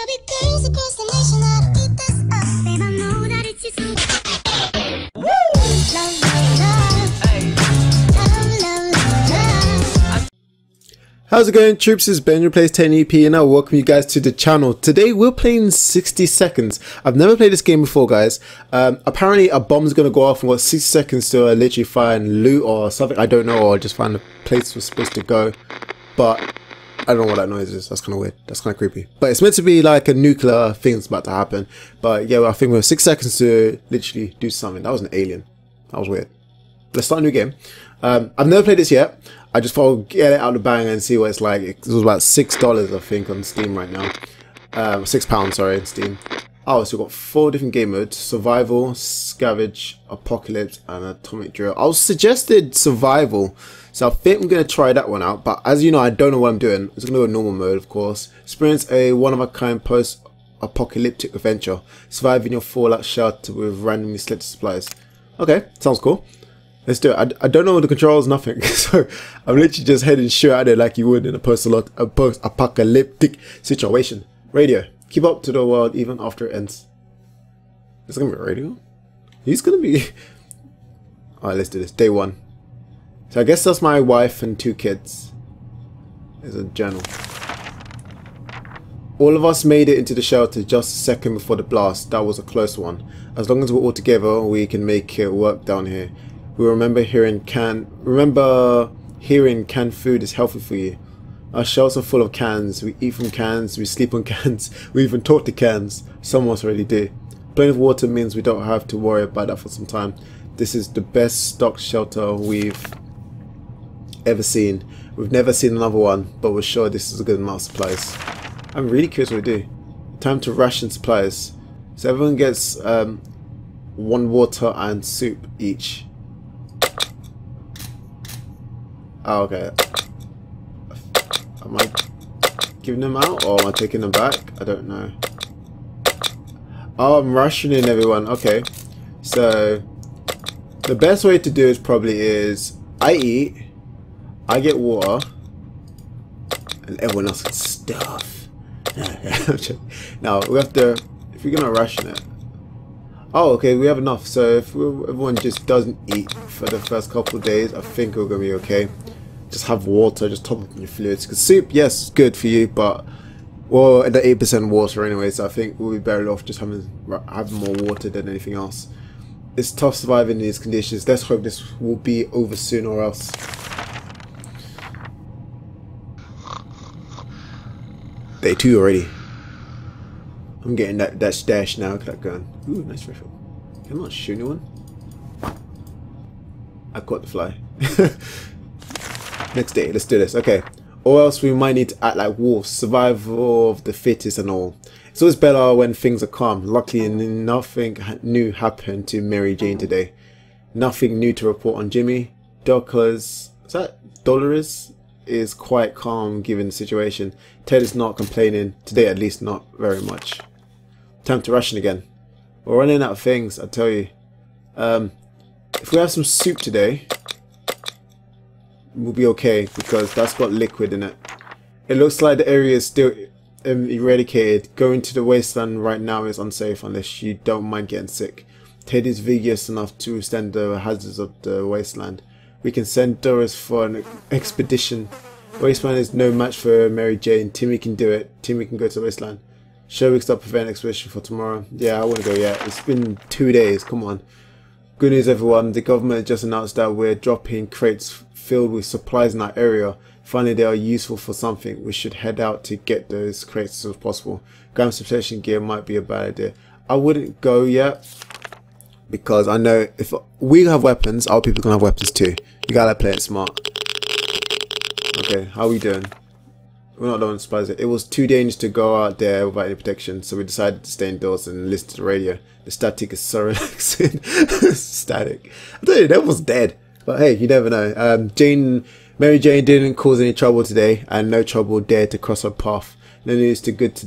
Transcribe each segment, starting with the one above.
How's it going, troops? It's Ben, Plays 10EP, and I welcome you guys to the channel. Today we're playing 60 seconds. I've never played this game before, guys. Apparently a bomb's gonna go off and got 60 seconds to literally find loot or something. I don't know, or just find the place we're supposed to go. But I don't know what that noise is. That's kind of weird. That's kind of creepy. But it's meant to be like a nuclear thing that's about to happen. But yeah, well, I think we have 6 seconds to literally do something. That was an alien. That was weird. Let's start a new game. I've never played this yet. I just thought I'd get it out of the bang and see what it's like. It was about $6, I think, on Steam right now. £6, sorry, on Steam. Oh, so we've got 4 different game modes: survival, scavenge, apocalypse, and atomic drill. I was suggested survival, so I think I'm going to try that one out. But as you know, I don't know what I'm doing. It's going to go normal mode, of course. Experience a one-of-a-kind post-apocalyptic adventure. Survive in your fallout shelter with randomly selected supplies. Okay, sounds cool. Let's do it. I don't know the controls, nothing. So I'm literally just heading straight out there like you would in a post-apocalyptic situation. Radio. Keep up to the world even after it ends. Is it going to be a radio? He's going to be... Alright, let's do this. Day 1. So I guess that's my wife and 2 kids. There's a journal. All of us made it into the shelter just a second before the blast. That was a close one. As long as we're all together, we can make it work down here. We remember hearing canned food is healthy for you. Our shelves are full of cans. We eat from cans. We sleep on cans. We even talk to cans. Some of us already do. Plenty of water means we don't have to worry about that for some time. This is the best stocked shelter we've ever seen. We've never seen another one, but we're sure this is a good amount of supplies. I'm really curious what we do. Time to ration supplies. So everyone gets 1 water and soup each. Oh, okay. Am I giving them out or am I taking them back? I don't know. Oh, I'm rationing everyone. Okay. So the best way to do it probably is I eat, I get water, and everyone else gets stuff. Now we have to, if we're gonna ration it. Oh, okay, we have enough. So if everyone just doesn't eat for the first couple of days, I think we're gonna be okay. Just have water, just top up your fluids. Because soup, yes, good for you, but well, at the 8% water anyway. So I think we'll be better off just having more water than anything else. It's tough surviving in these conditions. Let's hope this will be over soon, or else. Day 2 already. I'm getting that dash now. Look at that gun. Ooh, nice rifle. Can I not shoot anyone? I caught the fly. Next day, let's do this. Okay. Or else we might need to act like wolves. Survival of the fittest and all. It's always better when things are calm. Luckily, nothing new happened to Mary Jane today. Nothing new to report on Jimmy. Dolores is quite calm given the situation. Ted is not complaining. Today, at least, not very much. Time to ration again. We're running out of things, I tell you. If we have some soup today, we'll be okay because that's got liquid in it. It looks like the area is still eradicated. Going to the wasteland right now is unsafe unless you don't mind getting sick. Ted is vigorous enough to withstand the hazards of the wasteland. We can send Doris for an expedition. Wasteland is no match for Mary Jane. Timmy can do it. Timmy can go to the wasteland. Sure, we can start preparing an expedition for tomorrow. Yeah, I want to go yet. It's been 2 days. Come on. Good news, everyone. The government just announced that we're dropping crates filled with supplies in our area. Finally, they are useful for something. We should head out to get those crates as soon as possible. Grabbing some protection gear might be a bad idea. I wouldn't go yet because I know if we have weapons, other people can have weapons too. You gotta play it smart. Okay, how are we doing? We're not the ones supplies. It was too dangerous to go out there without any protection, so we decided to stay indoors and listen to the radio. The static is so relaxing. Static. I thought that was dead. But hey, you never know. Mary Jane didn't cause any trouble today, and no trouble dared to cross her path. No news is good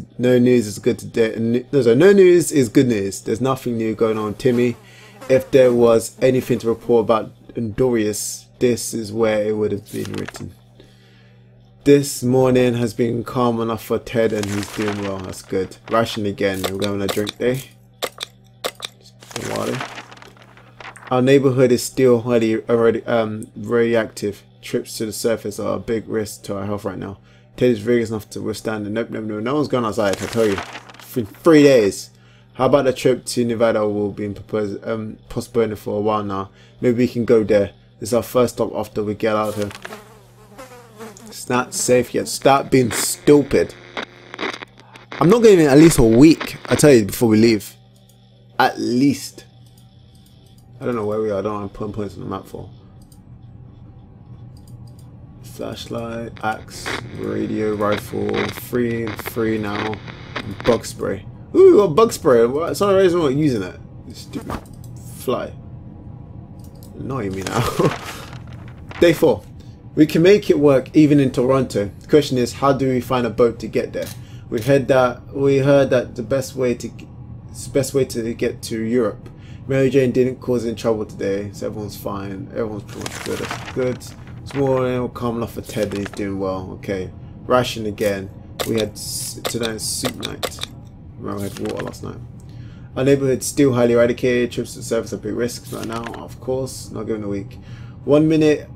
news. There's nothing new going on, Timmy. If there was anything to report about Endorius, this is where it would have been written. This morning has been calm enough for Ted and he's doing well. That's good. Ration again. We're going on a drink day. Just water. Our neighborhood is still already very active. Trips to the surface are a big risk to our health right now. Ted is vigorous enough to withstand it. Nope. No one's gone outside, I tell you. For 3 days. How about the trip to Nevada? Will be postponed for a while now. Maybe we can go there. This is our first stop after we get out of here. It's not safe yet. Stop being stupid. I'm not going in at least a week. I tell you before we leave. At least. I don't know where we are. I don't want to put points on the map for. Flashlight, axe, radio, rifle, free now. And bug spray. Ooh, we got bug spray. It's not the reason we're not using it. This stupid fly. Annoying me now. Day 4. We can make it work even in Toronto. The question is, how do we find a boat to get there? We heard that the best way to get to Europe. Mary Jane didn't cause any trouble today, so everyone's fine. Everyone's pretty much good. That's good. Tomorrow we're calm enough for Ted and he's doing well. Okay. Ration again. We had tonight's soup night. Remember, we had water last night. Our neighborhood's still highly eradicated. Trips to the surface are big risks right now, of course. Not given a week. 1 minute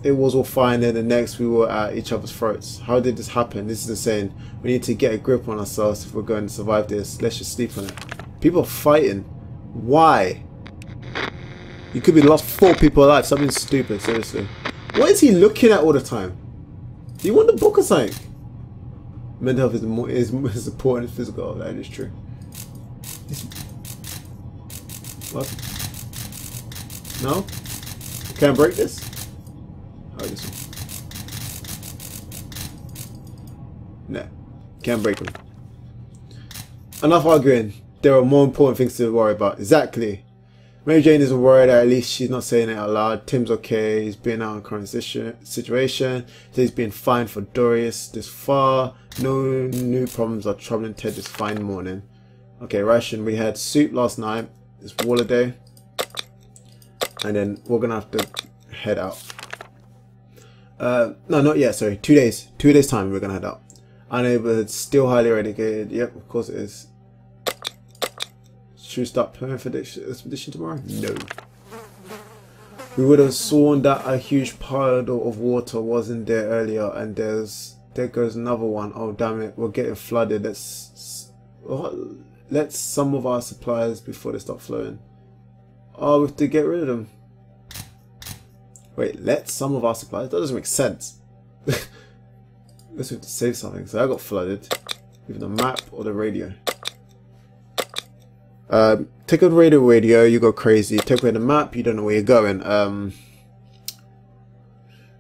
it was all fine, and the next we were at each other's throats. How did this happen? This is insane. We need to get a grip on ourselves if we're going to survive this. Let's just sleep on it. People are fighting. Why? You could be lost 4 people alive. Something stupid, seriously. What is he looking at all the time? Do you want the book or something? Mental health is important than physical. That is true. What? No? Can I break this? Oh, this one. Nah. Can't break them. Enough arguing. There are more important things to worry about. Exactly. Mary Jane isn't worried, at least she's not saying it out loud. Tim's okay. He's been out in a current situation. So he's been fine for Dorius this far. No new problems are troubling Ted this fine morning. Okay, ration. We had soup last night. It's water day. And then we're going to have to head out. No, not yet. Sorry. 2 days. 2 days time we're going to head out. Our neighborhood's still highly eradicated. Yep, of course it is. Should we start preparing for the expedition tomorrow? No. We would have sworn that a huge puddle of water wasn't there earlier, and there goes another one. Oh damn it, we're getting flooded. Let's some of our supplies before they start flowing. Oh, we have to get rid of them. Wait, let some of our supplies? That doesn't make sense. Let's have to save something. So I got flooded. Even the map or the radio. Take away the radio, you go crazy. Take away the map, you don't know where you're going.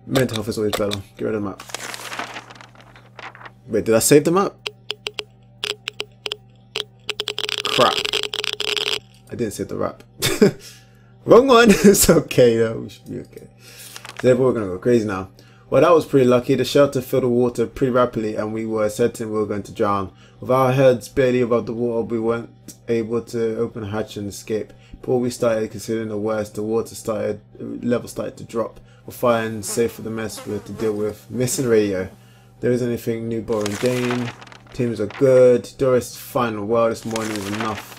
Mental health is always better. Get rid of the map. Wait, did I save the map? Crap. I didn't save the rap. Wrong one! It's okay though, we should be okay. So we're gonna go crazy now. Well, that was pretty lucky. The shelter filled with water pretty rapidly and we were certain we were going to drown. With our heads barely above the water, we weren't able to open a hatch and escape. Before we started considering the worst, the water level started to drop. We're fine, safe for the mess we had to deal with. Missing radio. There isn't anything new boring Jane. Teams are good. Doris is fine and well. This morning is enough.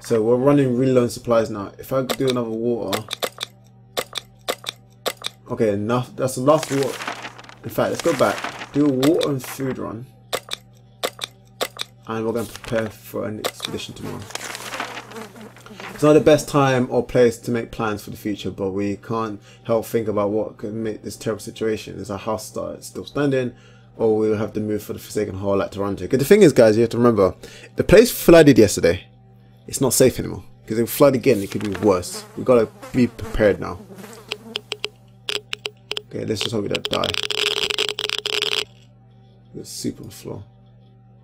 So we're running really low on supplies now. If I could do another water. Okay, enough. That's the last water. In fact, let's go back. Do a water and food run. And we're going to prepare for an expedition tomorrow. It's not the best time or place to make plans for the future, but we can't help think about what could make this terrible situation. Is our house still standing, or we'll have to move for the Forsaken Hall at Toronto? Because the thing is, guys, you have to remember, the place flooded yesterday. It's not safe anymore. Because if it flood again, it could be worse. We've got to be prepared now. Okay, let's just hope we don't die. There's soup on the floor.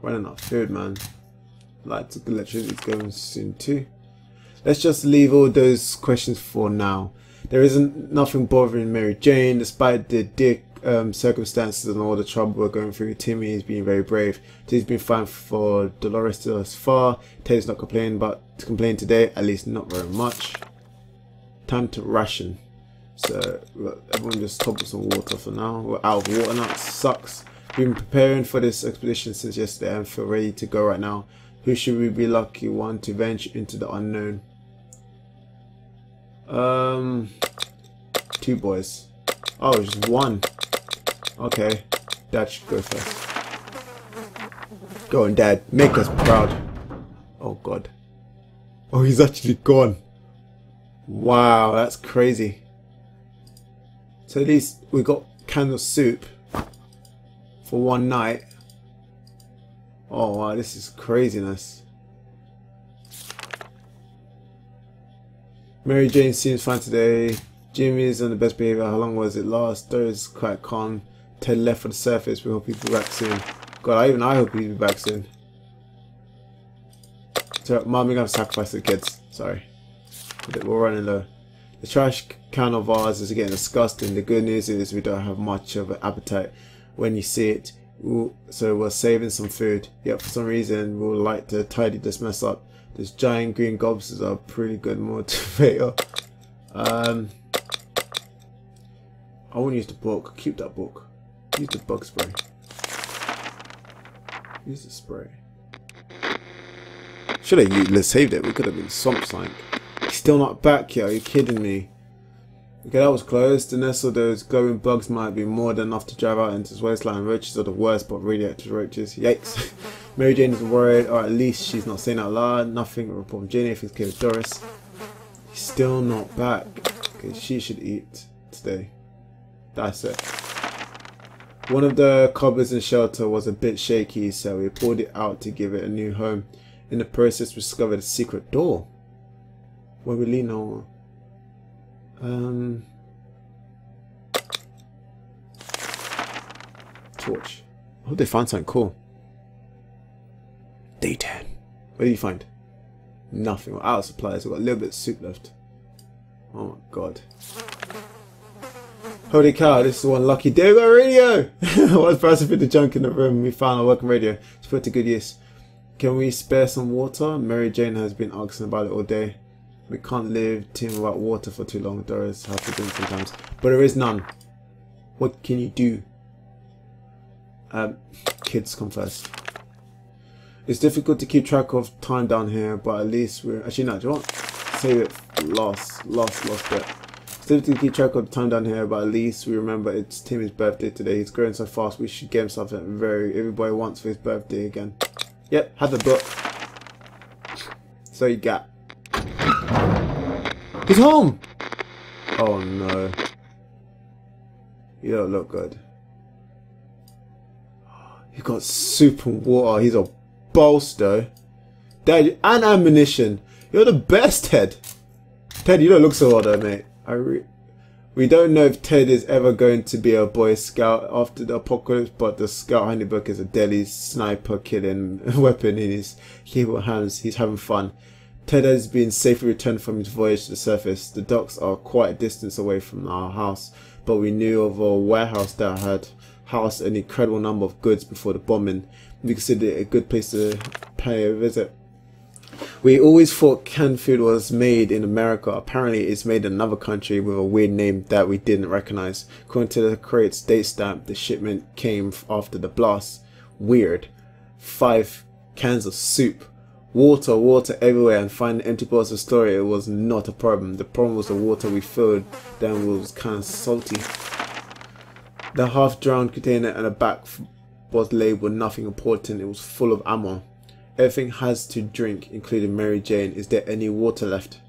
Running out of food, man. Lights, electricity's going soon too. Let's just leave all those questions for now. There isn't nothing bothering Mary Jane, despite the dick circumstances and all the trouble we're going through. Timmy is being very brave. Teddy's been fine for Dolores thus far. Teddy's not complaining, but to complain today, at least not very much. Time to ration. So look, everyone just top up some water for now. We're out of water now. It sucks. We've been preparing for this expedition since yesterday and feel ready to go right now. Who should we be lucky one to venture into the unknown? 2 boys. Oh, just 1. Okay, Dad should go first. Go on, Dad. Make us proud. Oh God. Oh, he's actually gone. Wow, that's crazy. So at least we got canned soup for 1 night. Oh wow, this is craziness. Mary Jane seems fine today. Jimmy's on the best behavior. How long was it last? Dora's quite calm. Ted left for the surface. We hope he'll be back soon. God, even I hope he'll be back soon. So, Mom, we're gonna have to sacrifice the kids. Sorry. We're running low. The trash can of ours is getting disgusting. The good news is we don't have much of an appetite when you see it. So we're saving some food. Yet for some reason we'll like to tidy this mess up. These giant green gobs are a pretty good motivator. I won't use the book. Keep that book. Use the bug spray. Use the spray. Should have saved it. We could have been swamp slank. He's still not back yet. Are you kidding me? Okay, that was close. The nest of those glowing bugs might be more than enough to drive out into his wasteland. Roaches are the worst, but radioactive roaches. Yikes. Mary Jane is worried, or at least she's not saying out loud. Nothing to report from Jenny if he's with Doris. He's still not back. Okay, she should eat today. That's it. One of the cupboards in the shelter was a bit shaky, so we pulled it out to give it a new home. In the process, we discovered a secret door. Where we lean on. Torch. I hope they find something cool. Day 10. What did you find? Nothing. We're out of supplies. We've got a little bit of soup left. Oh my God. Holy cow, this is one lucky day. We got a radio! What's pricing for the junk in the room? We found a working radio. It's put to good use. Can we spare some water? Mary Jane has been asking about it all day. We can't live team without water for too long. Doris has to drink sometimes. But there is none. What can you do? Kids come first. It's difficult to keep track of time down here, but at least we're... Actually, no, do you want? Save it for last bit. It's difficult to keep track of the time down here, but at least we remember it's Timmy's birthday today. He's growing so fast, we should get him something everybody wants for his birthday again. Yep, have the book. So you got... He's home! Oh no. You don't look good. He got soup and water. He's a boss though. Dad, and ammunition. You're the best, Ted. Ted, you don't look so old though, mate. We don't know if Ted is ever going to be a Boy Scout after the apocalypse, but the Scout Handbook is a deadly sniper killing weapon in his capable hands. He's having fun. Ted has been safely returned from his voyage to the surface. The docks are quite a distance away from our house, but we knew of a warehouse that had housed an incredible number of goods before the bombing. We considered it a good place to pay a visit. We always thought canned food was made in America. Apparently it's made in another country with a weird name that we didn't recognize. According to the crate's date stamp, the shipment came after the blast. Weird. 5 cans of soup. Water everywhere, and finding empty bottles of storage, it was not a problem. The problem was the water we filled then was kind of salty. The half-drowned container at the back was labeled nothing important. It was full of ammo. Everything has to drink, including Mary Jane. Is there any water left?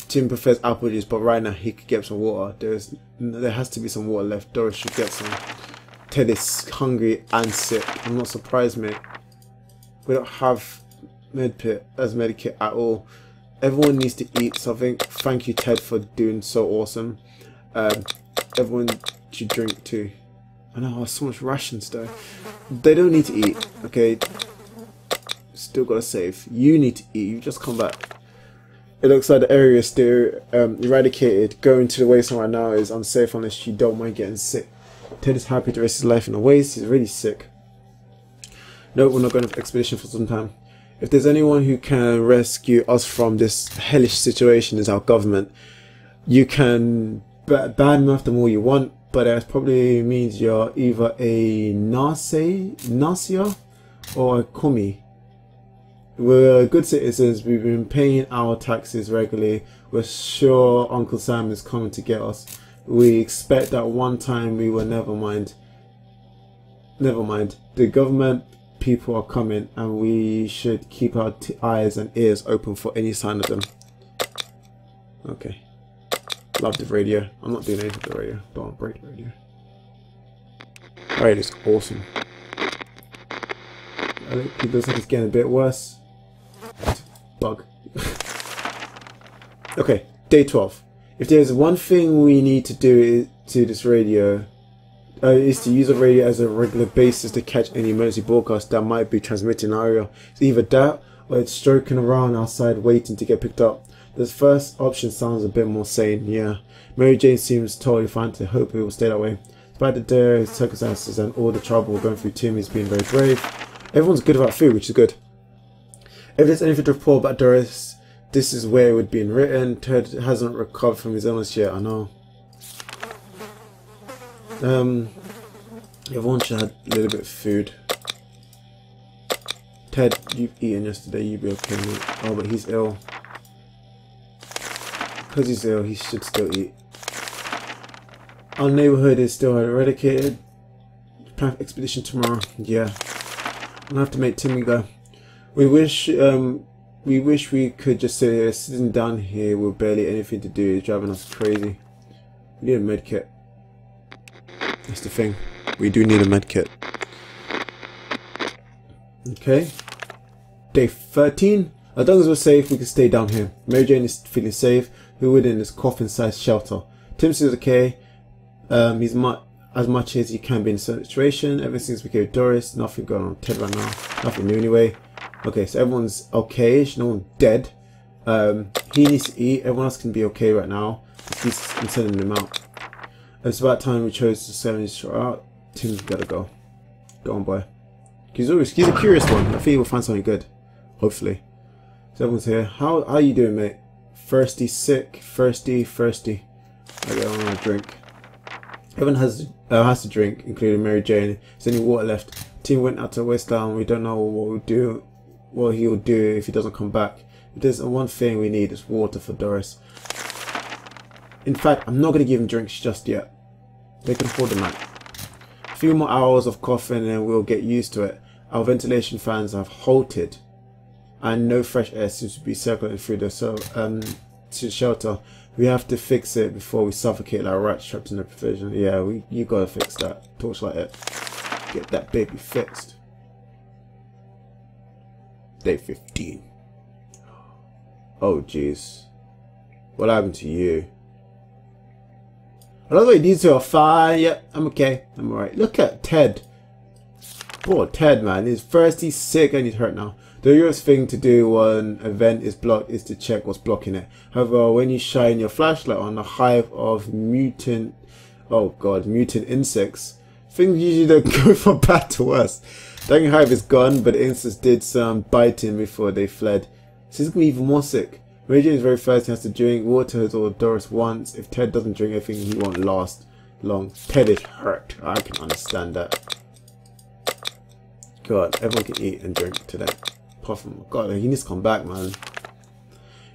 Tim prefers apple juice, but right now he could get some water. There has to be some water left. Doris should get some. Ted is hungry and sick. I'm not surprised, mate. We don't have medkit as medikit at all. Everyone needs to eat something. Thank you, Ted, for doing so awesome. Everyone should drink too. I know, so much rations though. They don't need to eat, okay? Still gotta save. You need to eat. You just come back. It looks like the area is still eradicated. Going to the wasteland right now is unsafe unless you don't mind getting sick. Ted is happy to risk his life in the waste. He's really sick. No, we're not going on an expedition for some time. If there's anyone who can rescue us from this hellish situation, is our government. You can badmouth them all you want, but that probably means you're either a Nasia or a Kumi. We're good citizens, we've been paying our taxes regularly, we're sure Uncle Sam is coming to get us. We expect that one time we will never mind. The government people are coming and we should keep our eyes and ears open for any sign of them. Okay. Love the radio. I'm not doing anything with the radio. Don't break the radio. Alright, it's awesome. It looks like it's getting a bit worse. Bug. Okay, day 12. If there's one thing we need to do to this radio, is to use the radio as a regular basis to catch any emergency broadcast that might be transmitted in our area. It's either that or it's stroking around outside waiting to get picked up. This first option sounds a bit more sane, yeah. Mary Jane seems totally fine, to hope it will stay that way. Despite the dire circumstances and all the trouble we're going through, Timmy's being very brave. Everyone's good about food, which is good. If there's anything to report about Doris, this is where it would be written. Ted hasn't recovered from his illness yet, I know. Everyone should have a little bit of food. Ted, you've eaten yesterday, you'd be okay, mate. Oh, but he's ill. Because he's ill, he should still eat. Our neighborhood is still eradicated. Plan for expedition tomorrow. Yeah. I'm gonna have to make Timmy go. We wish we could just sit here, sitting down here with barely anything to do. It's driving us crazy. We need a med kit. That's the thing. We do need a med kit. Okay. Day 13. As long as we're safe, we can stay down here. Mary Jane is feeling safe. We're within this coffin-sized shelter. Tim seems okay. He's as much as he can be in a certain situation. Everything seems okay with Doris. Nothing going on with Ted right now. Nothing new anyway. Okay, so everyone's okay-ish. No one's dead. He needs to eat. Everyone else can be okay right now. I'm sending him out. It's about time we chose to send his shot out. Tim's gotta go. Go on, boy. He's a curious one. I think we'll find something good. Hopefully. So everyone's here. How are you doing, mate? Thirsty, sick, thirsty. Okay, I want to drink. Everyone has to drink, including Mary Jane. There's any water left. Tim went out to Wasteland. We don't know what he'll do if he doesn't come back. If there's one thing we need, it's water for Doris. In fact, I'm not going to give him drinks just yet. They can afford the night. A few more hours of coughing and then we'll get used to it. Our ventilation fans have halted and no fresh air seems to be circulating through the shelter. We have to fix it before we suffocate like rats trapped in the provision. Yeah, you gotta fix that. Torchlight it. Get that baby fixed. Day 15. Oh jeez. What happened to you? I love the way these two are fine. Yep, I'm okay. I'm alright. Look at Ted. Poor Ted, man. He's thirsty, sick, and he's hurt now. The worst thing to do when an event is blocked is to check what's blocking it. However, when you shine your flashlight on a hive of mutant insects, things usually don't go from bad to worse. The hive is gone, but the insects did some biting before they fled. So he's gonna be even more sick. Mary Jane is very thirsty, has to drink water as all Doris wants. If Ted doesn't drink anything, he won't last long. Ted is hurt. I can understand that. God, everyone can eat and drink today. Apart from God, he needs to come back, man.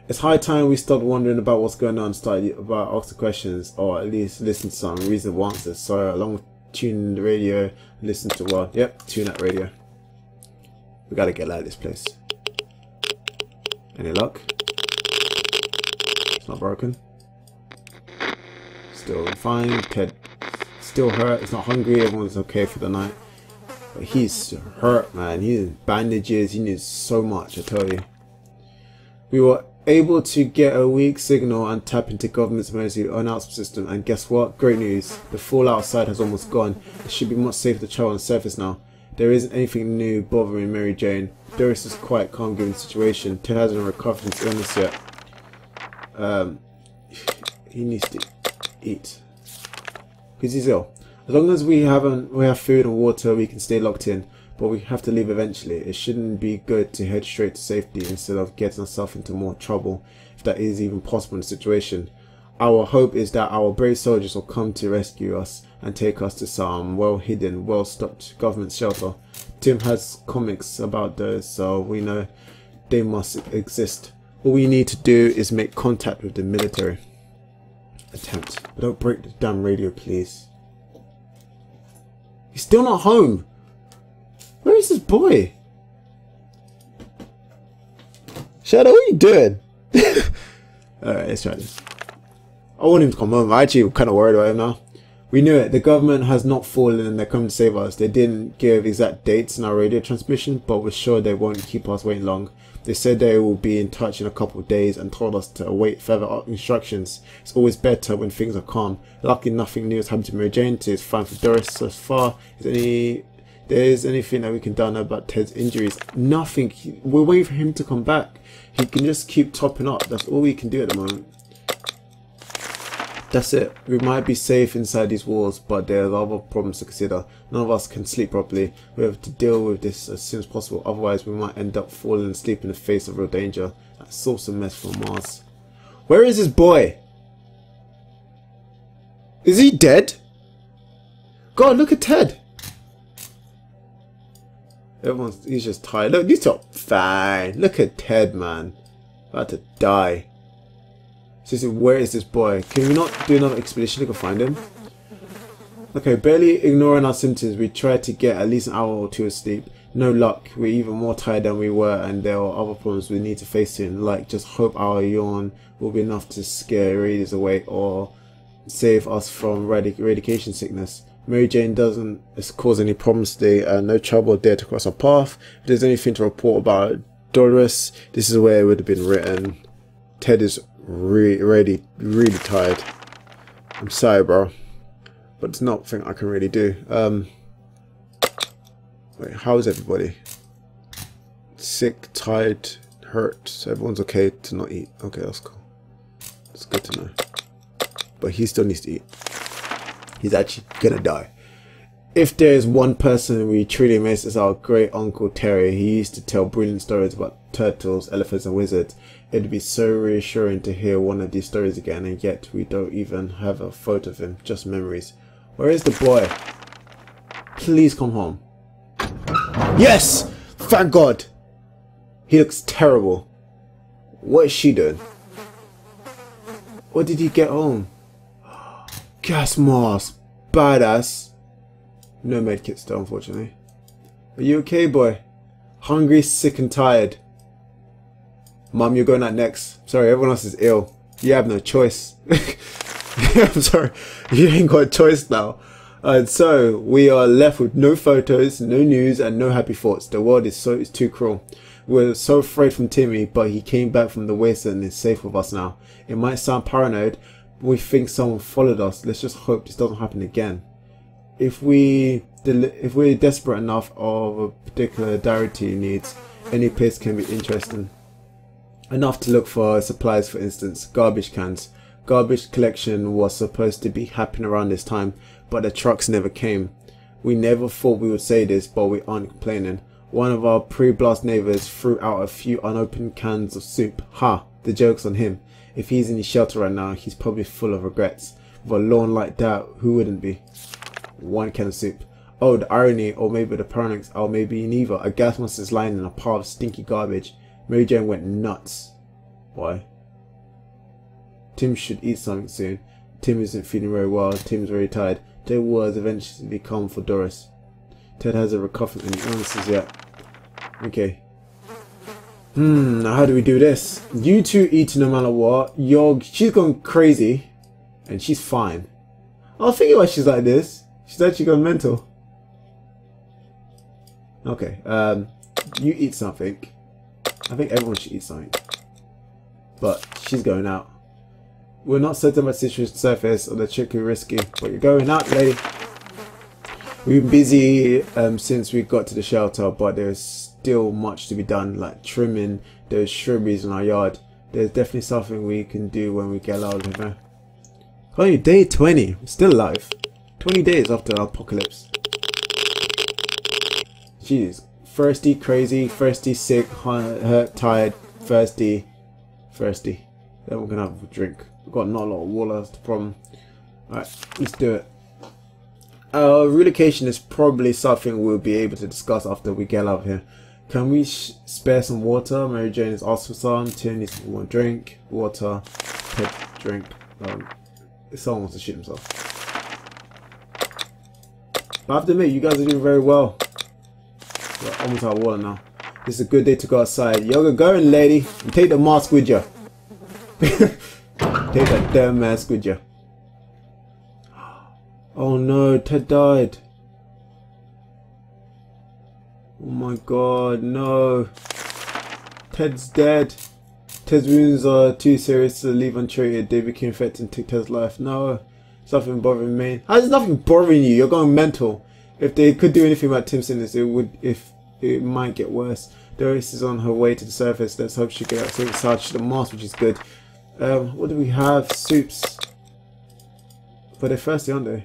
It's high time we stopped wondering about what's going on, started about asking questions, or at least listen to some reasonable answers. So along with tuning the radio, listen to tune that radio. We gotta get out of this place. Any luck? It's not broken. Still fine. Ted still hurt. It's not hungry. Everyone's okay for the night. But he's hurt, man. He needs bandages. He needs so much, I tell you. We were able to get a weak signal and tap into government's emergency announcement system. And guess what? Great news. The fallout outside has almost gone. It should be much safer to travel on the surface now. There isn't anything new bothering Mary Jane. Doris is quite calm given the situation. Ted hasn't recovered from his illness yet. He needs to eat because he's ill. As long as we have food and water, we can stay locked in. But we have to leave eventually. It shouldn't be good to head straight to safety instead of getting ourselves into more trouble, if that is even possible in the situation. Our hope is that our brave soldiers will come to rescue us and take us to some well-hidden, well-stocked government shelter. Tim has comics about those, so we know they must exist. All we need to do is make contact with the military. Attempt. But don't break the damn radio, please. He's still not home. Where is this boy? Shadow, what are you doing? Alright, let's try this. I want him to come home. I'm actually kind of worried about him now. We knew it. The government has not fallen and they're coming to save us. They didn't give exact dates in our radio transmission, but we're sure they won't keep us waiting long. They said they will be in touch in a couple of days and told us to await further instructions. It's always better when things are calm. Luckily, nothing new has happened to Mary Jane. It's fine for Doris so far. There's anything that we can do about Ted's injuries? Nothing. We're waiting for him to come back. He can just keep topping up. That's all we can do at the moment. That's it. We might be safe inside these walls, but there are other problems to consider. None of us can sleep properly. We have to deal with this as soon as possible. Otherwise, we might end up falling asleep in the face of real danger. That's also a mess from Mars. Where is this boy? Is he dead? God, look at Ted. He's just tired. Look, these are fine. Look at Ted, man. About to die. Seriously, where is this boy? Can we not do another expedition to go find him? Okay, barely ignoring our symptoms, we tried to get at least an hour or two of sleep. No luck. We're even more tired than we were, and there are other problems we need to face soon. Like, just hope our yawn will be enough to scare raiders away or save us from radiation sickness. Mary Jane doesn't cause any problems today, and no trouble dare to cross our path. If there's anything to report about Doris, this is where it would have been written. Ted is really tired. I'm sorry, bro, but it's not a thing I can really do. Wait, how is everybody? Sick, tired, hurt. So everyone's okay to not eat. Okay, that's cool. It's good to know. But he still needs to eat. He's actually gonna die. If there's one person we truly miss, it's our great uncle Terry. He used to tell brilliant stories about turtles, elephants and wizards. It'd be so reassuring to hear one of these stories again, and yet we don't even have a photo of him, just memories. Where is the boy? Please come home. Yes! Thank God! He looks terrible. What is she doing? What did he get home? Gas mask. Badass. No medkit still, unfortunately. Are you okay, boy? Hungry, sick and tired. Mum, you're going out next. Sorry, everyone else is ill. You have no choice. I'm sorry. You ain't got a choice now. So, we are left with no photos, no news, and no happy thoughts. The world is it's too cruel. We're so afraid from Timmy, but he came back from the wasteland and is safe with us now. It might sound paranoid, but we think someone followed us. Let's just hope this doesn't happen again. If we're desperate enough of a particular dietary needs, any place can be interesting. Enough to look for supplies, for instance, garbage cans. Garbage collection was supposed to be happening around this time, but the trucks never came. We never thought we would say this, but we aren't complaining. One of our pre-blast neighbours threw out a few unopened cans of soup. Ha! The joke's on him. If he's in his shelter right now, he's probably full of regrets. With a lawn like that, who wouldn't be? One can of soup. Oh, the irony, or maybe the paranoics, or maybe neither. A gas mask is lying in a pile of stinky garbage. Mary Jane went nuts. Why? Tim should eat something soon. Tim isn't feeling very well. Tim's very tired. Ted was eventually calm for Doris. Ted hasn't recovered from any illnesses yet. Okay. Now how do we do this? You two eat no matter what. She's gone crazy. And she's fine. I was thinking why she's like this. She's actually gone mental. Okay, you eat something. I think everyone should eat something. But she's going out. We're not certain about the situation surface or the trick we're risky, but you're going out, lady. We've been busy since we got to the shelter, but there's still much to be done, like trimming those shrubberies in our yard. There's definitely something we can do when we get out of here. Only day 20, still alive. 20 days after the apocalypse. Jeez. Thirsty, crazy, thirsty, sick, hurt, tired, thirsty. Then we're gonna have a drink. got not a lot of water, that's the problem. Alright, let's do it. Relocation is probably something we'll be able to discuss after we get out of here. Can we spare some water? Mary Jane is asked for some. Tim needs one drink. Water. Ted, drink. Someone wants to shoot himself. But I have to admit, you guys are doing very well. We're almost out of water now. This is a good day to go outside. Yo, get going, lady. And take the mask with you. Take that damn mask with you. Oh no, Ted died. Oh my god, no. Ted's dead. Ted's wounds are too serious to leave untreated. They became infected and took Ted's life. No. Something bothering me. How's nothing bothering you? You're going mental. If they could do anything about Tim's sickness, it might get worse. Doris is on her way to the surface. Let's hope she gets out safe. She's the mask, which is good. What do we have? Soups. But they're thirsty, aren't they?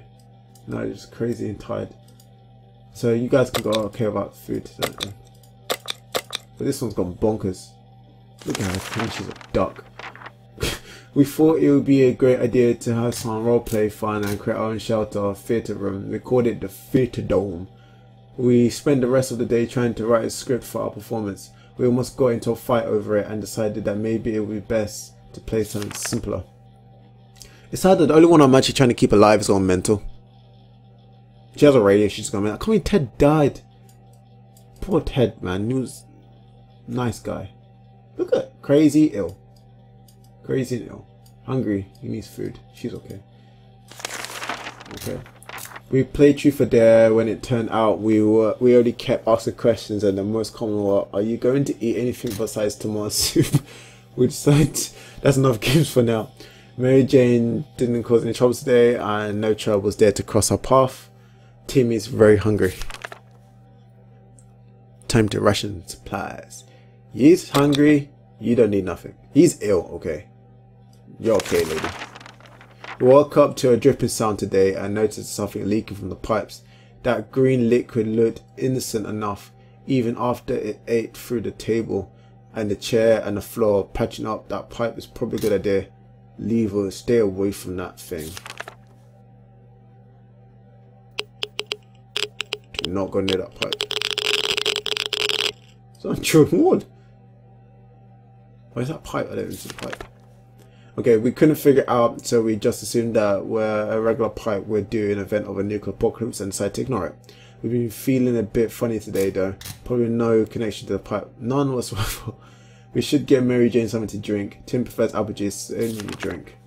No, they're just crazy and tired. So you guys can go okay about food, don't you? But this one's gone bonkers. Look at her, I think she's a duck. We thought it would be a great idea to have some roleplay fun and create our own shelter or theatre room. We called it the Theatre Dome. We spent the rest of the day trying to write a script for our performance. We almost got into a fight over it and decided that maybe it would be best to play something simpler. It's sad that the only one I'm actually trying to keep alive is gone mental. She has a radio, she's gone mental. I can't believe Ted died. Poor Ted, man. He was a nice guy. Look at crazy ill. Crazy and ill. Hungry. He needs food. She's okay. Okay. We played truth or dare. When it turned out we already kept asking questions, and the most common were, are you going to eat anything besides tomato soup? We decided that's enough games for now. Mary Jane didn't cause any trouble today, and no trouble was there to cross our path. Tim is very hungry. Time to ration supplies. He's hungry. You don't need nothing. He's ill, okay. You're okay, lady. We woke up to a dripping sound today and noticed something leaking from the pipes. That green liquid looked innocent enough, even after it ate through the table and the chair and the floor. Patching up that pipe is probably a good idea. Leave or stay away from that thing. Do not go near that pipe. It's not children wood. Where's that pipe? I don't see the pipe. Okay, we couldn't figure it out, so we just assumed that where a regular pipe would do an event of a nuclear apocalypse and decided to ignore it. We've been feeling a bit funny today though. Probably no connection to the pipe. None whatsoever. We should get Mary Jane something to drink. Tim prefers apple juice, only drink.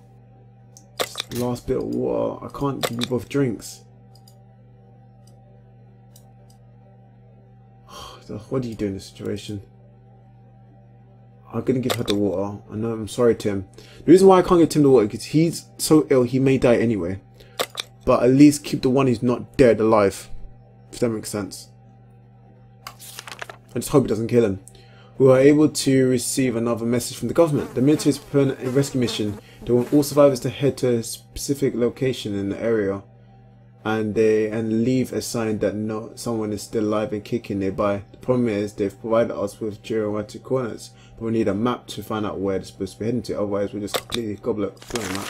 Just last bit of water. I can't give you both drinks. What do you do in this situation? I'm gonna give her the water. I know, I'm sorry, Tim. The reason why I can't give Tim the water is because he's so ill, he may die anyway. But at least keep the one who's not dead alive. If that makes sense. I just hope it doesn't kill him. We were able to receive another message from the government. The military is preparing a rescue mission. They want all survivors to head to a specific location in the area. And leave a sign that someone is still alive and kicking nearby. The problem is they've provided us with geographic coordinates, but we need a map to find out where they're supposed to be heading to. Otherwise, we'll just completely gobble up the map.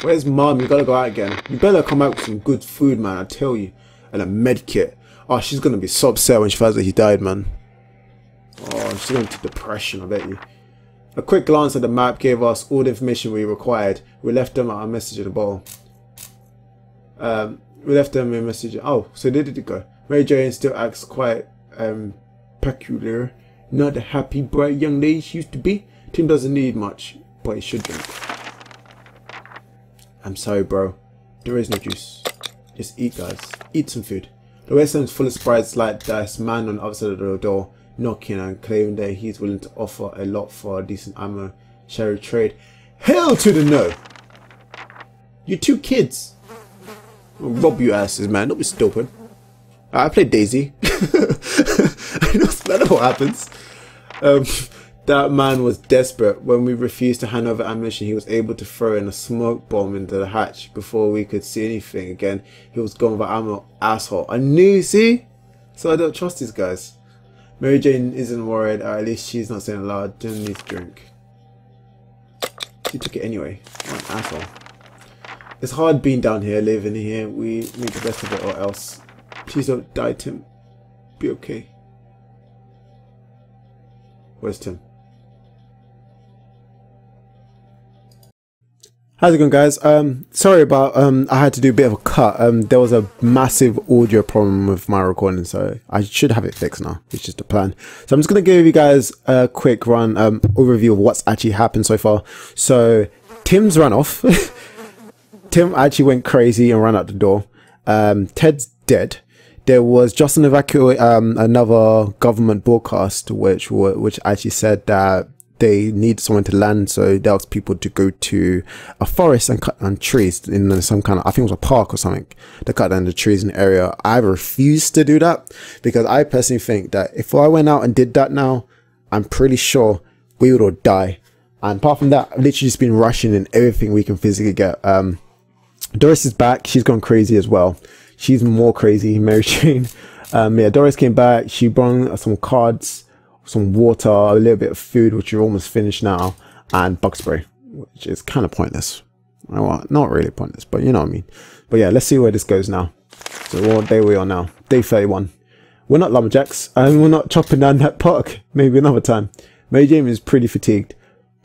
Where's Mom? You gotta go out again. You better come out with some good food, man. I tell you, and a med kit. Oh, she's gonna be so upset when she finds out he died, man. Oh, she's going to depression. I bet you. A quick glance at the map gave us all the information we required. We left them a message in the bottle. We left them a message. Oh, so they did go. Mary Jane still acts quite peculiar. Not the happy, bright young lady she used to be. Tim doesn't need much, but he should drink. I'm sorry, bro. There is no juice. Just eat, guys. Eat some food. The restaurant is full of sprites like this man on the other side of the door, knocking and claiming that he's willing to offer a lot for a decent ammo. Shall we trade? Hell to the no! You two kids! I'll rob you asses, man. Don't be stupid. I played Daisy. I know that's what happens. That man was desperate. When we refused to hand over ammunition, he was able to throw in a smoke bomb into the hatch. Before we could see anything again, he was gone without ammo. Asshole. I knew, see? So I don't trust these guys. Mary Jane isn't worried, or at least she's not saying aloud. Didn't need to drink. She took it anyway. What an asshole. It's hard being down here, living here. We need the best of it or else. Please don't die, Tim. Be okay. Where's Tim? How's it going, guys? Sorry about I had to do a bit of a cut. There was a massive audio problem with my recording, so I should have it fixed now, which is the plan. So I'm just gonna give you guys a quick run overview of what's actually happened so far. So Tim's run off. Tim actually went crazy and ran out the door. Ted's dead. There was just another government broadcast which actually said that they need someone to land, so they asked people to go to a forest and cut down trees in some kind of, I think it was a park or something. They cut down the trees in the area. I refused to do that because I personally think that if I went out and did that now, I'm pretty sure we would all die. And apart from that, I've literally just been rushing in everything we can physically get. Doris is back. She's gone crazy as well. She's more crazy, Mary Jane. Yeah, Doris came back. She brought some cards, some water, a little bit of food, which are almost finished now, and bug spray, which is kind of pointless. Well, not really pointless, but you know what I mean. But yeah, let's see where this goes now. So what day we are now? Day 31. We're not lumberjacks, and we're not chopping down that park. Maybe another time. Mary Jane is pretty fatigued.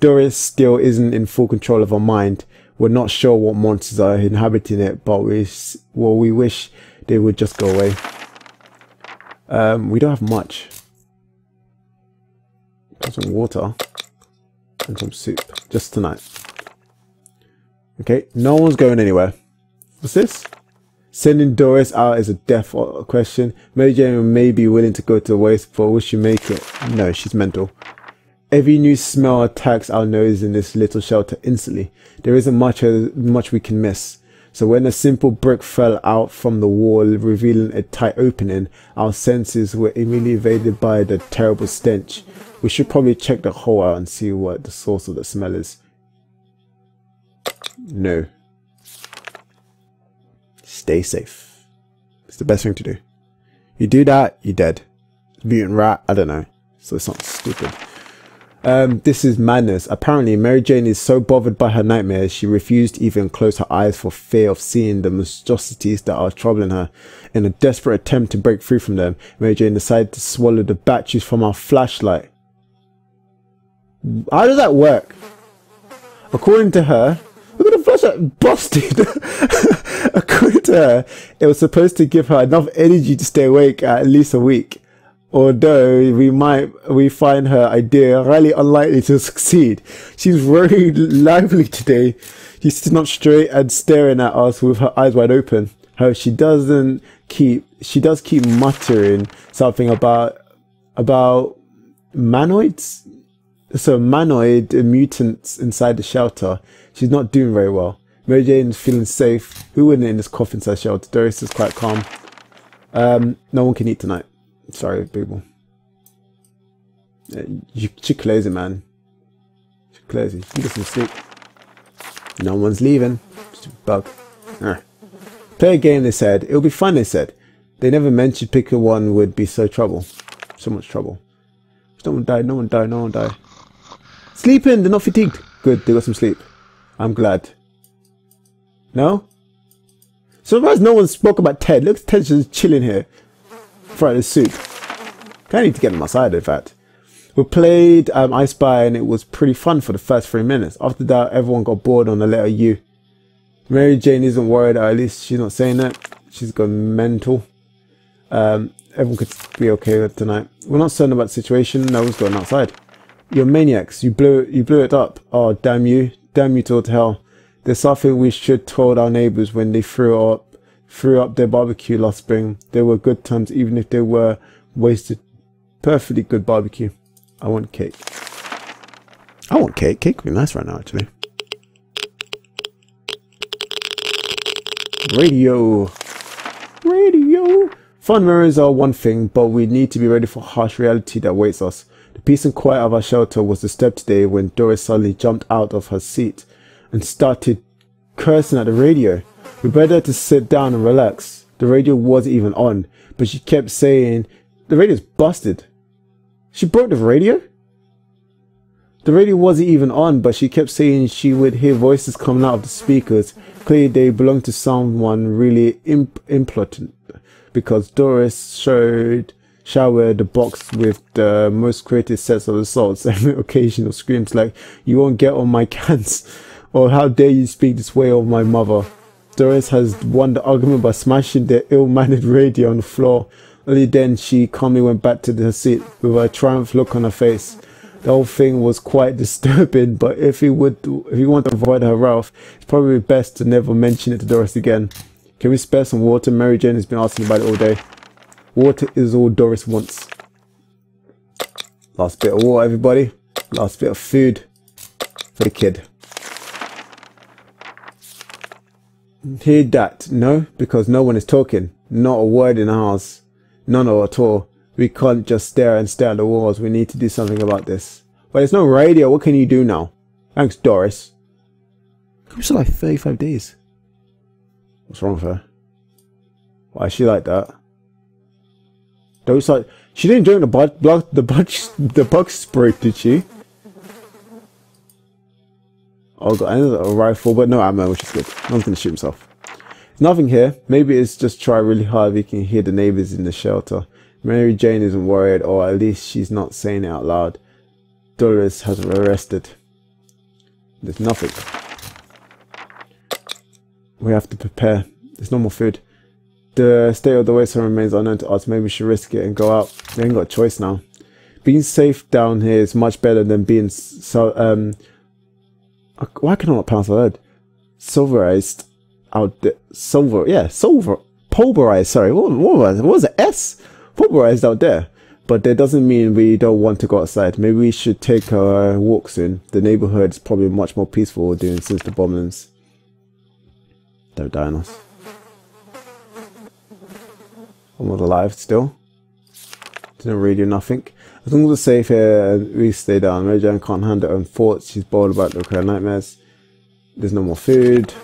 Doris still isn't in full control of her mind. We're not sure what monsters are inhabiting it, but we wish they would just go away. We don't have much. Got some water and some soup just tonight. Okay, no one's going anywhere. What's this? Sending Doris out is a death question. Mary Jane may be willing to go to the waste, but will she make it? No, she's mental. Every new smell attacks our nose in this little shelter instantly. There isn't much we can miss. So when a simple brick fell out from the wall, revealing a tight opening, our senses were immediately invaded by the terrible stench. We should probably check the hole out and see what the source of the smell is. No. Stay safe. It's the best thing to do. You do that, you're dead. Mutant rat, I don't know. So it's not stupid. This is madness. Apparently, Mary Jane is so bothered by her nightmares, she refused to even close her eyes for fear of seeing the monstrosities that are troubling her. In a desperate attempt to break free from them, Mary Jane decided to swallow the batteries from our flashlight. How does that work? According to her, look at the flashlight busted. According to her, it was supposed to give her enough energy to stay awake at least a week. Although we find her idea highly unlikely to succeed. She's very lively today. She's sitting up straight and staring at us with her eyes wide open. However, she does keep muttering something about manoids. So manoid mutants inside the shelter. She's not doing very well. Mary Jane's feeling safe. Who wouldn't in this coffin-sized shelter? Doris is quite calm. No one can eat tonight. Sorry, people. You're crazy, man. You're crazy. You get some sleep. No one's leaving. Just a bug. Play a game, they said. It'll be fun, they said. They never mentioned pick a one would be so much trouble. No one died, no one died, no one died. Sleeping, they're not fatigued. Good, they got some sleep. I'm glad. No? Surprised no one spoke about Ted. Look, Ted's just chilling here. Fried the soup. I need to get him outside, in fact. We played I Spy and it was pretty fun for the first 3 minutes. After that, everyone got bored on the letter U. Mary Jane isn't worried, or at least she's not saying that. She's gone mental. Everyone could be okay with tonight. We're not certain about the situation. No one's going outside. You're maniacs. You blew it up. Oh, damn you. Damn you to hell. There's something we should told our neighbors when they threw up their barbecue last spring. They were good times, even if they were wasted. Perfectly good barbecue. I want cake. I want cake. Cake would be nice right now, actually. Radio. Fun memories are one thing, but we need to be ready for harsh reality that waits us. The peace and quiet of our shelter was disturbed today when Doris suddenly jumped out of her seat and started cursing at the radio. We begged her to sit down and relax. The radio wasn't even on, but she kept saying, "The radio's busted." She broke the radio? The radio wasn't even on, but she kept saying she would hear voices coming out of the speakers. Clearly they belonged to someone really important, because Doris showered the box with the most creative sets of assaults and occasional screams like, "You won't get on my cans," or "How dare you speak this way of my mother." Doris has won the argument by smashing the ill-mannered radio on the floor. Only then she calmly went back to her seat with a triumphant look on her face. The whole thing was quite disturbing, but if you want to avoid her wrath, it's probably best to never mention it to Doris again. Can we spare some water? Mary Jane has been asking about it all day. Water is all Doris wants. Last bit of water, everybody. Last bit of food for the kid. Hear that? No, because no one is talking. Not a word in the house. None at all. We can't just stare at the walls. We need to do something about this. Well, there's no radio. What can you do now? Thanks, Doris. It's like 35 days. What's wrong with her? Why is she like that? Those like she didn't drink the bug spray, did she? Oh, got a rifle, but no ammo, which is good. No one's gonna shoot himself. There's nothing here. Maybe it's just try really hard. We can hear the neighbors in the shelter. Mary Jane isn't worried, or at least she's not saying it out loud. Doris has arrested. There's nothing. We have to prepare. There's no more food. The state of the wasteland remains unknown to us. Maybe we should risk it and go out. We ain't got a choice now. Being safe down here is much better than being why can I not pronounce the word? Pulverized out there. Pulverized, sorry. What was it? Pulverized out there. But that doesn't mean we don't want to go outside. Maybe we should take our walk soon. The neighborhood's probably much more peaceful we're doing since the bombings. Don't die on us. I'm not alive still. Didn't really do nothing. As long as we're safe here and we stay down. Mary Jane can't handle her own thoughts. She's bored about the kind of nightmares. There's no more food.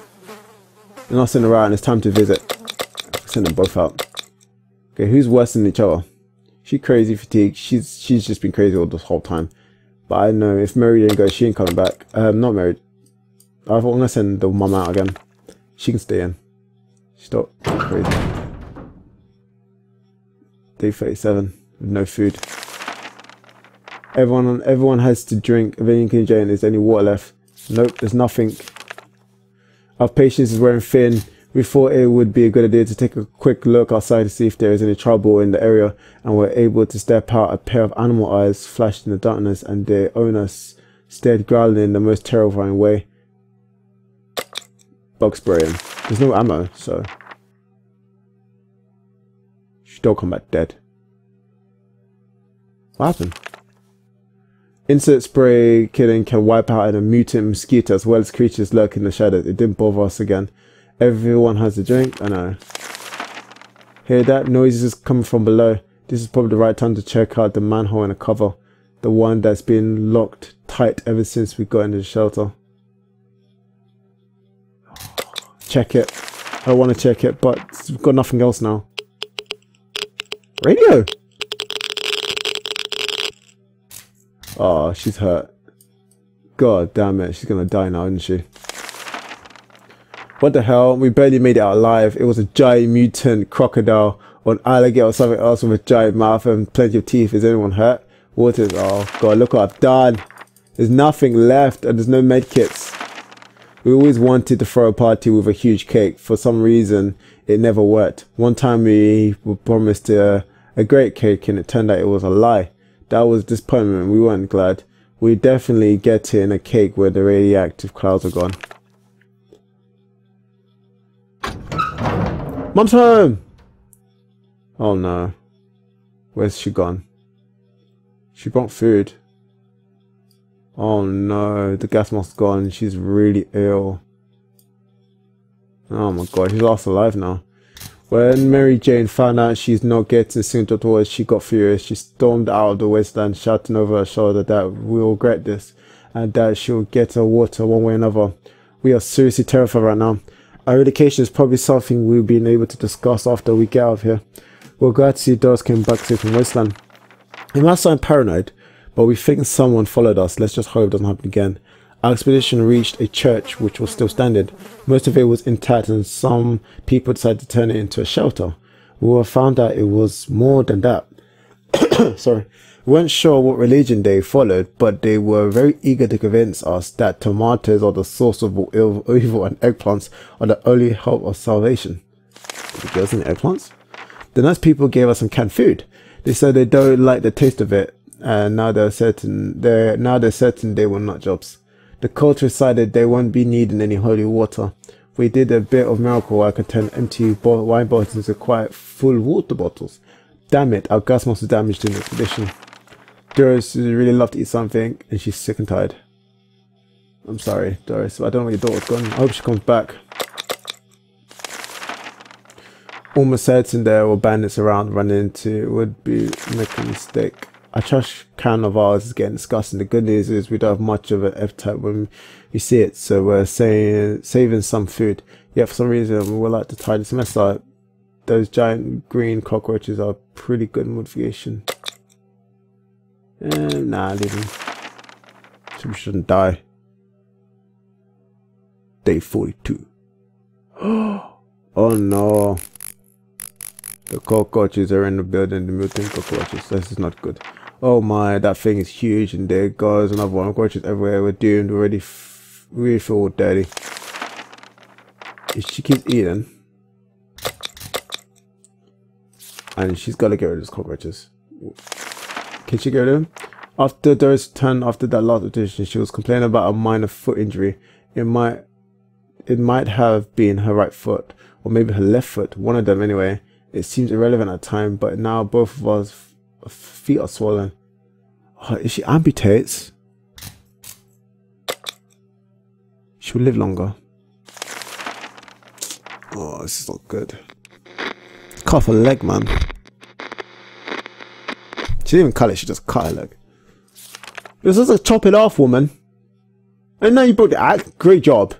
They're not sitting around. It's time to visit. Send them both out. Okay, who's worse than each other? She crazy fatigued. She's just been crazy all this whole time. But I know if Mary didn't go, she ain't coming back. Not married. I'm gonna send the mum out again. She can stay in. Stop. Crazy. Day 37 with no food. Everyone has to drink. If anything can Jane, is there any water left? Nope, there's nothing. Our patience is wearing thin. We thought it would be a good idea to take a quick look outside to see if there is any trouble in the area, and we're able to step out. A pair of animal eyes flashed in the darkness, and their owners stared growling in the most terrifying way. Bug spraying. There's no ammo, so she'll come back dead. What happened? Insert spray killing can wipe out a mutant mosquito as well as creatures lurking in the shadows. It didn't bother us again. Everyone has a drink. I know. Hear that? Noises coming from below. This is probably the right time to check out the manhole in the cover. The one that's been locked tight ever since we got into the shelter. Check it. I want to check it, but we've got nothing else now. Radio! Oh, she's hurt. God damn it. She's gonna die now, isn't she? What the hell? We barely made it out alive. It was a giant mutant crocodile or an alligator or something else with a giant mouth and plenty of teeth. Is anyone hurt? Waters. Oh god, look what I've done. There's nothing left and there's no medkits. We always wanted to throw a party with a huge cake. For some reason, it never worked. One time we were promised a great cake and it turned out it was a lie. That was disappointment. We weren't glad. We definitely getting a cake where the radioactive clouds are gone. Mom's home! Oh no. Where's she gone? She brought food. Oh no, the gas mask's gone. She's really ill. Oh my god, she's lost her life now. When Mary Jane found out she's not getting singled towards, she got furious. She stormed out of the wasteland, shouting over her shoulder that we'll regret this and that she'll get her water one way or another. We are seriously terrified right now. Our relocation is probably something we'll be able to discuss after we get out of here. We're glad to see Doris came back safe from wasteland. It might sound paranoid, but we think someone followed us. Let's just hope it doesn't happen again. Our expedition reached a church which was still standing. Most of it was intact and some people decided to turn it into a shelter. We found out it was more than that. Sorry. We weren't sure what religion they followed, but they were very eager to convince us that tomatoes are the source of all evil and eggplants are the only hope of salvation. Did they give us any eggplants? The nice people gave us some canned food. They said they don't like the taste of it, and now they're certain they were nut jobs. The cult decided they won't be needing any holy water. We did a bit of miracle. I could turn empty wine bottles into quite full water bottles. Damn it, our gas mask was damaged in the expedition. Doris really loved to eat something, and she's sick and tired. I'm sorry, Doris. I don't know where your daughter's gone. I hope she comes back. Almost certain there were bandits around running into would be making a mistake. A trash can of ours is getting disgusting. The good news is we don't have much of an appetite when we see it, so we're saving some food. Yet for some reason we like to try this mess out. Those giant green cockroaches are pretty good modification. Nah, leave them. So we shouldn't die. Day 42. Oh no. The cockroaches are in the building, the mutant cockroaches. This is not good. Oh my, that thing is huge, and there goes another one. Cockroaches everywhere. We're doomed. We're already really feel dirty. If she keeps eating, and she's got to get rid of those cockroaches. Can she get rid of them? After Doris returned after that last audition, she was complaining about a minor foot injury. It might have been her right foot, or maybe her left foot. One of them anyway. It seems irrelevant at the time, but now both of us feet are swollen. Oh, if she amputates, she will live longer. Oh, this is not good. Cut off her leg, man. She didn't even cut it, she just cut her leg. This is a chop it off, woman. And now you broke the act. Great job.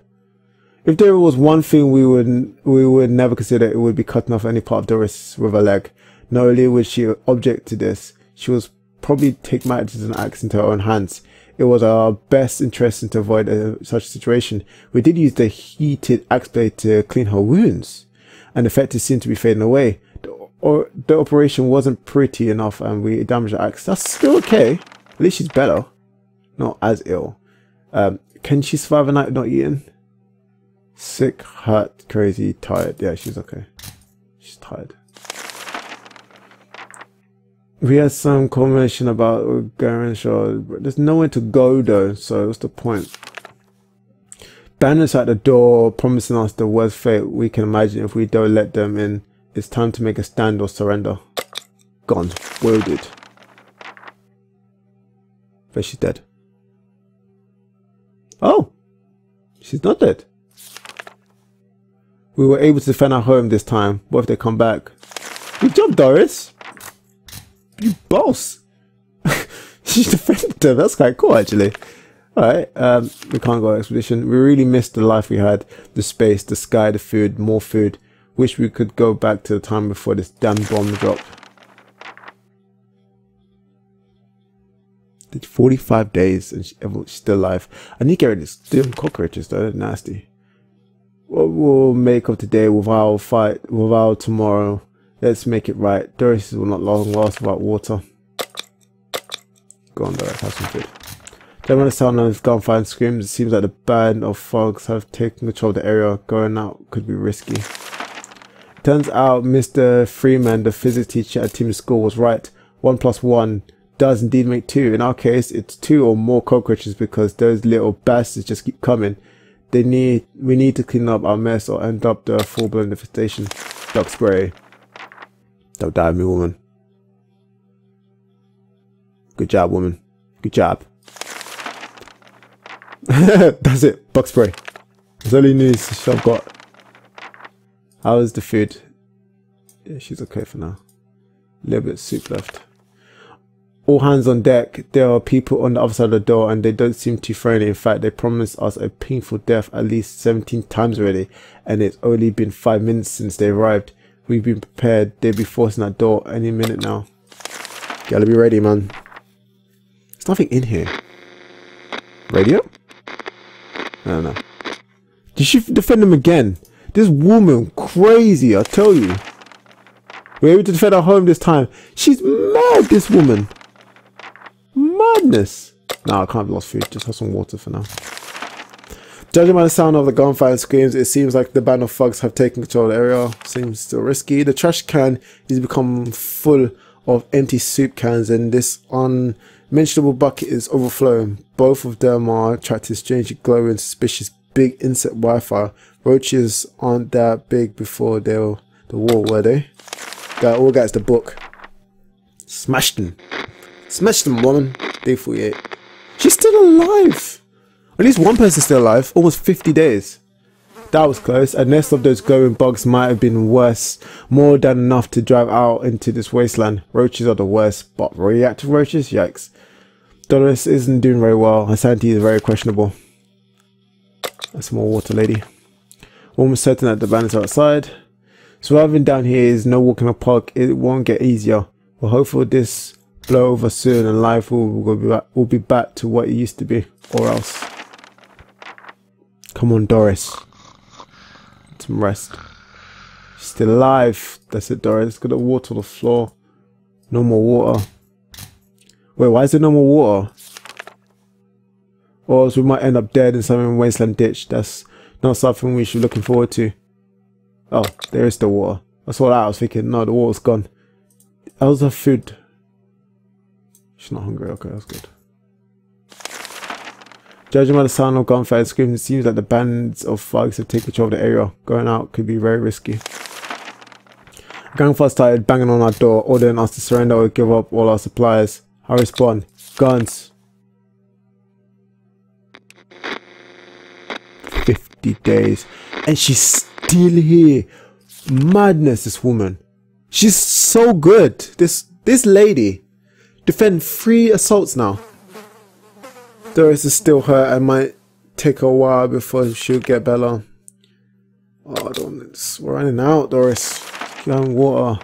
If there was one thing we would never consider, it would be cutting off any part of Doris with her leg. Not only would she object to this, she was probably take matters and acts into her own hands. It was our best interest to avoid such a situation. We did use the heated axe blade to clean her wounds, and the effect seemed to be fading away. The operation wasn't pretty enough, and we damaged the axe. That's still okay. At least she's better, not as ill. Can she survive a night not eating? Sick, hurt, crazy, tired. Yeah, she's okay. She's tired. We had some conversation about going Shaw. There's nowhere to go though, so what's the point? Banners at the door promising us the worst fate we can imagine if we don't let them in. It's time to make a stand or surrender. Gone. Wounded. But she's dead. Oh! She's not dead. We were able to defend our home this time. What if they come back? Good job, Doris! You boss! She defended them. That's quite cool, actually. Alright, we can't go on expedition. We really missed the life we had. The space, the sky, the food, more food. Wish we could go back to the time before this damn bomb dropped. Did 45 days and she's still alive. I need to get rid of these damn cockroaches though, they're nasty. What we'll make of today with our fight, with our tomorrow. Let's make it right. Doris will not long last without water. Go on, Doris, have some food. Don't want to sound of gunfire and screams. It seems like the band of thugs have taken control of the area. Going out could be risky. Turns out Mr. Freeman, the physics teacher at Tim's school, was right. 1 + 1 does indeed make 2. In our case, it's 2 or more cockroaches because those little bastards just keep coming. We need to clean up our mess or end up the full-blown infestation. Dog spray. Don't die, me, woman. Good job, woman. Good job. That's it. Bug spray. That's all he needs. I've got. How is the food? Yeah, she's okay for now. A little bit of soup left. All hands on deck. There are people on the other side of the door and they don't seem too friendly. In fact, they promised us a painful death at least 17 times already. And it's only been 5 minutes since they arrived. We've been prepared. They'll be forcing that door any minute now. Gotta be ready, man. There's nothing in here. Radio? I don't know. Did she defend him again? This woman, crazy, I tell you. We're able to defend our home this time. She's mad, this woman. Madness. No, I can't have lost food. Just have some water for now. Judging by the sound of the gunfire and screams, it seems like the band of thugs have taken control of the area. Seems still risky. The trash can is become full of empty soup cans, and this unmentionable bucket is overflowing. Both of them are attracting strangely glowing, suspicious big insect Wi-Fi. Roaches aren't that big before they were the war, were they? All guys, the book. Smashed them. Smashed them, woman. Day 48. She's still alive. At least one person's still alive. Almost 50 days. That was close. A nest of those glowing bugs might have been worse. More than enough to drive out into this wasteland. Roaches are the worst, but radioactive roaches? Yikes. Dolores isn't doing very well. Her sanity is very questionable. That's more water, lady. Almost certain that the bandits are outside. Surviving down here is no walk in the park. It won't get easier. We're hopeful this blow over soon and life will be back to what it used to be. Or else. Come on, Doris. Some rest. She's still alive. That's it, Doris. Got the water on the floor. No more water. Wait, why is there no more water? Or else we might end up dead in some wasteland ditch. That's not something we should be looking forward to. Oh, there is the water. That's what I was thinking. No, the water's gone. How's her food? She's not hungry. Okay, that's good. Judging by the sound of gunfire and screams, it seems like the bands of thugs have taken control of the area. Going out could be very risky. Gunfire started banging on our door, ordering us to surrender or give up all our supplies. I respond, guns. 50 days. And she's still here. Madness, this woman. She's so good. This lady. Defend 3 assaults now. Doris is still hurt and might take a while before she'll get better. Oh, we're running out, Doris. Get water.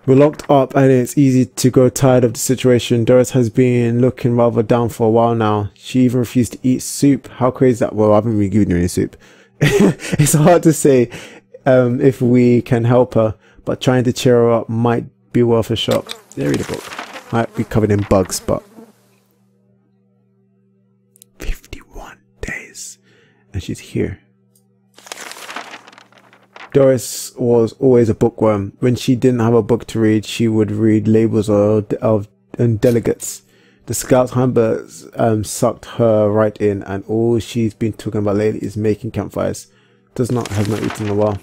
We're locked up and it's easy to grow tired of the situation. Doris has been looking rather down for a while now. She even refused to eat soup. How crazy is that? Well, I haven't really given her any soup. It's hard to say if we can help her, but trying to cheer her up might be worth a shot. Yeah, read the book. Might be covered in bugs, but 51 days and she's here. Doris was always a bookworm. When she didn't have a book to read, she would read labels of delegates. The Scouts handbooks sucked her right in, and all she's been talking about lately is making campfires. Has not eaten in a while.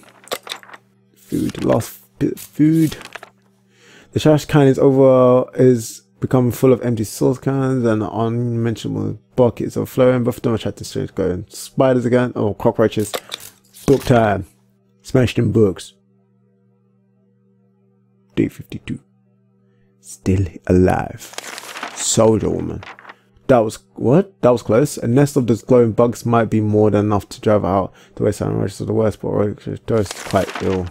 Food, last bit of food. The trash can is becoming full of empty sauce cans and unmentionable buckets of flowing. Both of them are trying to going. Spiders again. Oh, cockroaches. Book time. Smashed in books. Day 52. Still alive. Soldier woman. That was what? That was close. A nest of those glowing bugs might be more than enough to drive out the wasteland. Roaches are the worst, but Doris is quite ill.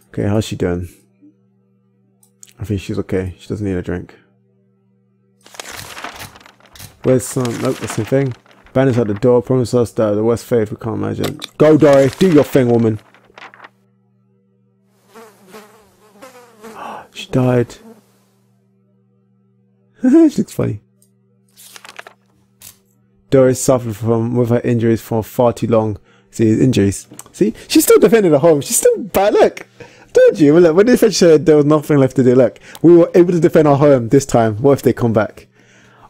Okay, how's she doing? I think she's okay. She doesn't need a drink. Where's some? Nope, that's the thing. Bandits at the door. Promise us that the worst fate we can't imagine. Go, Doris. Do your thing, woman. She died. She looks funny. Doris suffered with her injuries for far too long. See his injuries. See, she's still defending her home. She's still bad. Look, I told you. Look, when they said there was nothing left to do. Look, we were able to defend our home this time. What if they come back?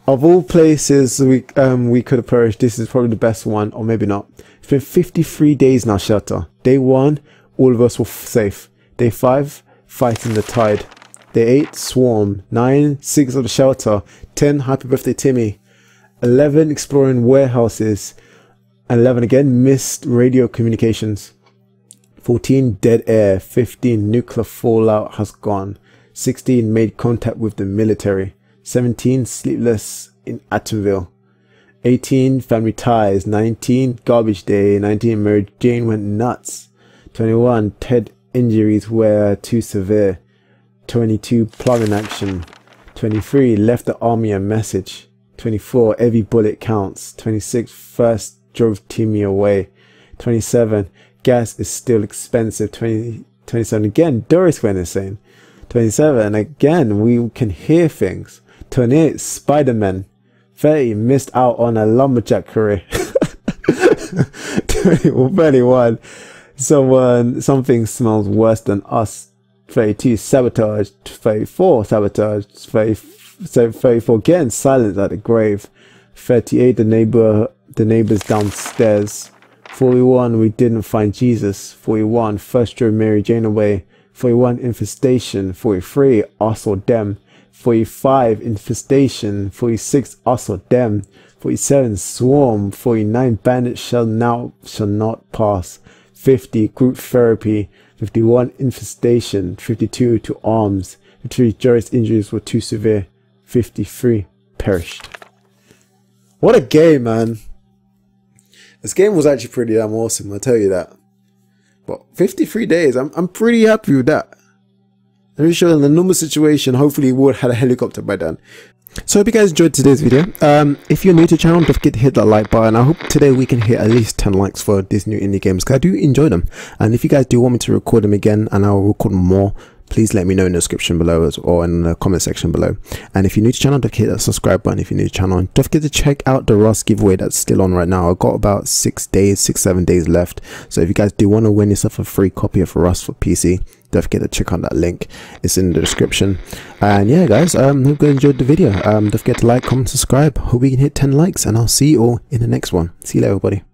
Of all places we could have perished, this is probably the best one, or maybe not. It's been 53 days now, shelter. Day 1, all of us were safe. Day 5, fighting the tide. Day 8, swarm. 9, 6 of the shelter. 10, happy birthday Timmy. 11, exploring warehouses. And 11 again, missed radio communications. 14, dead air. 15, nuclear fallout has gone. 16, made contact with the military. 17, sleepless in Atomville. 18, family ties. 19, garbage day. 19, Mary Jane went nuts. 21, Ted injuries were too severe. 22, plumbing action. 23, left the army a message. 24, every bullet counts. 26, first drove Timmy away. 27, gas is still expensive. 27, again, Doris went insane. 27, again, we can hear things. 28, Spider-Man. 30, missed out on a lumberjack career. 31, something smells worse than us. 32, sabotage. 34, sabotage. 34, again, silence at the grave. 38, the neighbors downstairs. 41, we didn't find Jesus. 41, first drove Mary Jane away. 41, infestation. 43, us or them. 45, infestation. 46, us or them. 47, swarm. 49, bandits shall not pass. 50, group therapy. 51, infestation. 52, to arms. 53, Joris' injuries were too severe. 53, perished. What a game, man. This game was actually pretty damn awesome, I'll tell you that. But 53 days, I'm pretty happy with that. I'm pretty sure in the normal situation, hopefully we would have had a helicopter by then. So I hope you guys enjoyed today's video. If you're new to the channel, don't forget to hit that like button. I hope today we can hit at least 10 likes for these new indie games, because I do enjoy them. And if you guys do want me to record them again, and I'll record more, please let me know in the description below or in the comment section below. And if you're new to the channel, don't forget that subscribe button if you're new to the channel. Don't forget to check out the Rust giveaway that's still on right now. I've got about 7 days left. So if you guys do want to win yourself a free copy of Rust for PC, don't forget to check out that link. It's in the description. And yeah, guys, hope you guys enjoyed the video. Don't forget to like, comment, subscribe. Hope we can hit 10 likes, and I'll see you all in the next one. See you later, everybody.